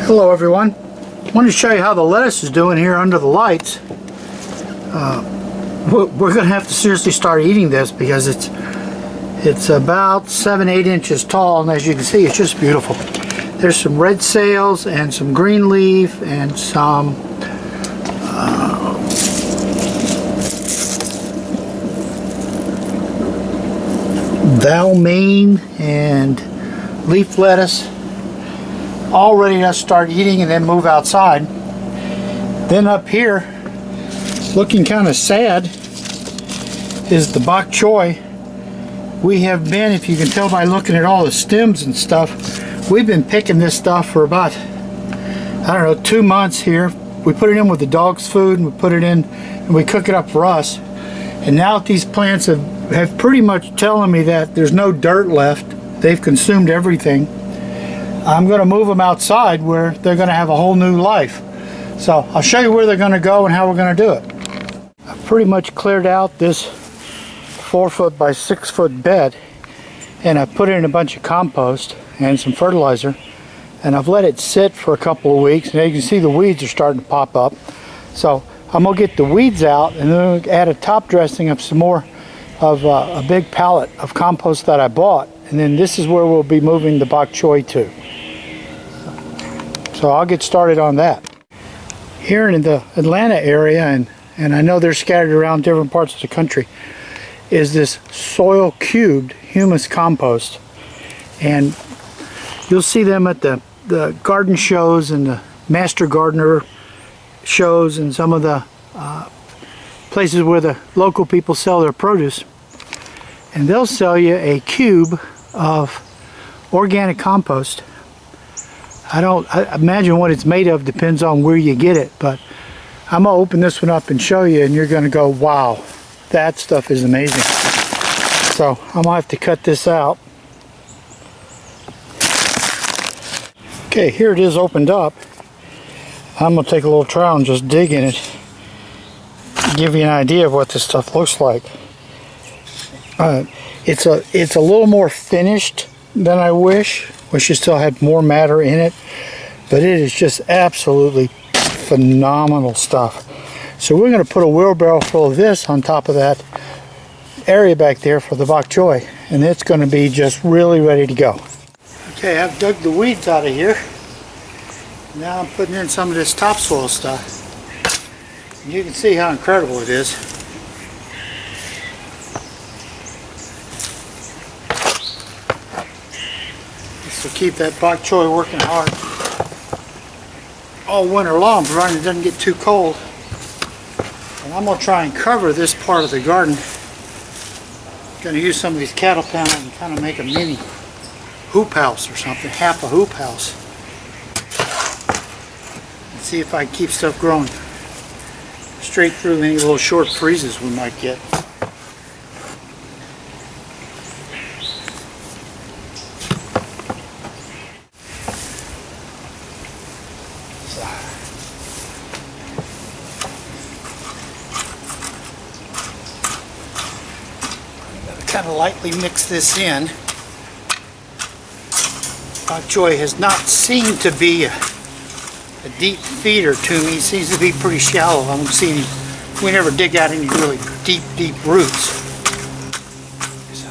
Hello everyone. I want to show you how the lettuce is doing here under the lights. We're going to have to seriously start eating this because it's about 7-8 inches tall, and as you can see, it's just beautiful. There's some red sails and some green leaf and some Valmaine and leaf lettuce, all ready to start eating and then move outside. Then up here, looking kind of sad, is the Bok Choi. We have been, if you can tell by looking at all the stems and stuff, we've been picking this stuff for about, I don't know, 2 months here. We put it in with the dog's food, and we put it in and we cook it up for us. And now these plants have pretty much telling me that there's no dirt left. They've consumed everything. I'm going to move them outside where they're going to have a whole new life. So I'll show you where they're going to go and how we're going to do it. I've pretty much cleared out this 4-foot by 6-foot bed, and I've put in a bunch of compost and some fertilizer, and I've let it sit for a couple of weeks, and you can see the weeds are starting to pop up. So I'm going to get the weeds out and then add a top dressing of some more of a big pallet of compost that I bought, and then this is where we'll be moving the Bok Choi to. So I'll get started on that. Here in the Atlanta area, and I know they're scattered around different parts of the country, is this soil cubed humus compost. And you'll see them at the garden shows and the master gardener shows and some of the places where the local people sell their produce. And they'll sell you a cube of organic compost. I imagine what it's made of depends on where you get it, but I'm going to open this one up and show you, and you're going to go, wow, that stuff is amazing. So I'm going to have to cut this out. Okay, here it is opened up. I'm going to take a little trowel and just dig in it, give you an idea of what this stuff looks like. It's a little more finished than I wish it still had more matter in it, but it is just absolutely phenomenal stuff. So we're going to put a wheelbarrow full of this on top of that area back there for the Bok Choi, and it's going to be just really ready to go. Okay, I've dug the weeds out of here. Now I'm putting in some of this topsoil stuff. And you can see how incredible it is. This will keep that Bok Choi working hard all winter long, provided it doesn't get too cold. And I'm going to try and cover this part of the garden. I'm going to use some of these cattle panels and kind of make a mini hoop house or something, half a hoop house. And see if I can keep stuff growing straight through any little short freezes we might get. Kind of lightly mix this in. Bok Choi has not seemed to be a deep feeder to me. It seems to be pretty shallow. I don't see any, we never dig out any really deep roots. So.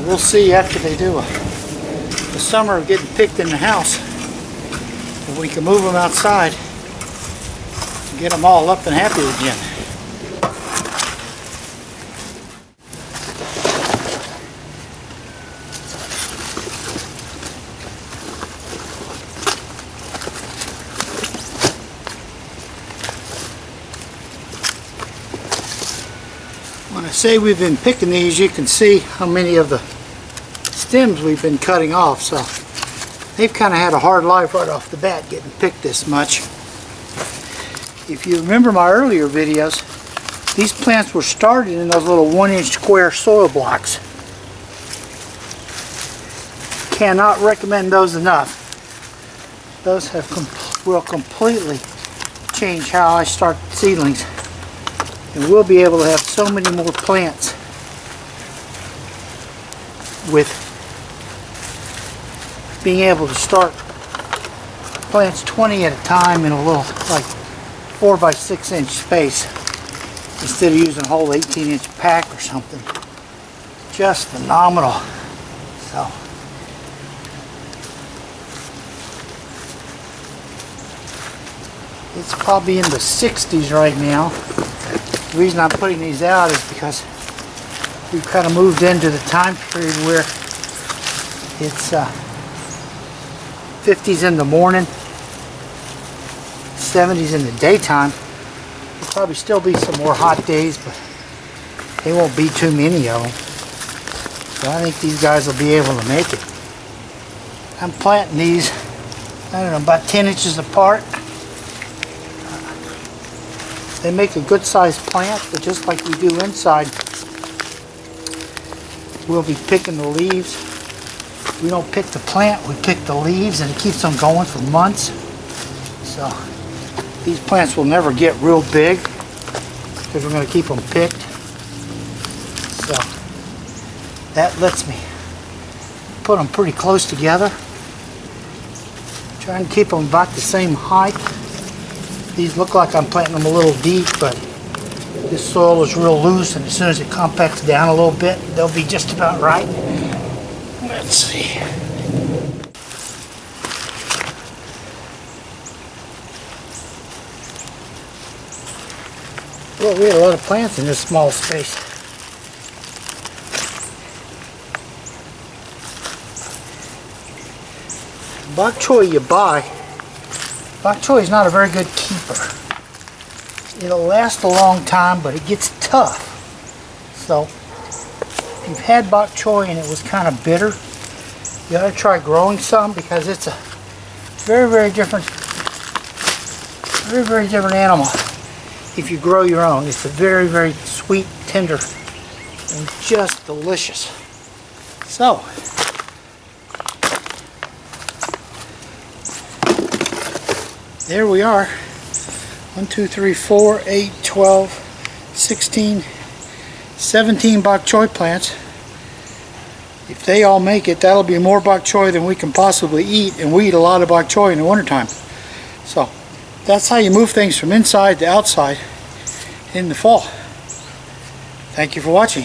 We'll see after they do the summer of getting picked in the house, if we can move them outside and get them all up and happy again. When I say we've been picking these, you can see how many of the stems we've been cutting off, so they've kind of had a hard life right off the bat getting picked this much. If you remember my earlier videos, these plants were started in those little 1-inch square soil blocks. Cannot recommend those enough. Those will completely change how I start seedlings. And we'll be able to have so many more plants with being able to start plants 20 at a time in a little like 4 by 6 inch space instead of using a whole 18-inch pack or something. Just phenomenal. So it's probably in the 60s right now. The reason I'm putting these out is because we've kind of moved into the time period where it's 50s in the morning, 70s in the daytime. There'll probably still be some more hot days, but they won't be too many of them. So I think these guys will be able to make it. I'm planting these, I don't know, about 10 inches apart. They make a good sized plant, but just like we do inside, we'll be picking the leaves. We don't pick the plant, we pick the leaves, and it keeps them going for months. So these plants will never get real big because we're going to keep them picked. So that lets me put them pretty close together. Try and keep them about the same height. These look like I'm planting them a little deep, but this soil is real loose, and as soon as it compacts down a little bit, they'll be just about right. Let's see. Well, we had a lot of plants in this small space. Bok choy you buy, bok choy is not a very good keeper. It'll last a long time, but it gets tough. So if you've had bok choy and it was kind of bitter, you ought to try growing some, because it's a very different animal. If you grow your own, it's a very sweet, tender, and just delicious. So there we are. 1, 2, 3, 4, 8, 12, 16, 17 bok choy plants. If they all make it, that'll be more bok choy than we can possibly eat, and we eat a lot of bok choy in the wintertime. So that's how you move things from inside to outside in the fall. Thank you for watching.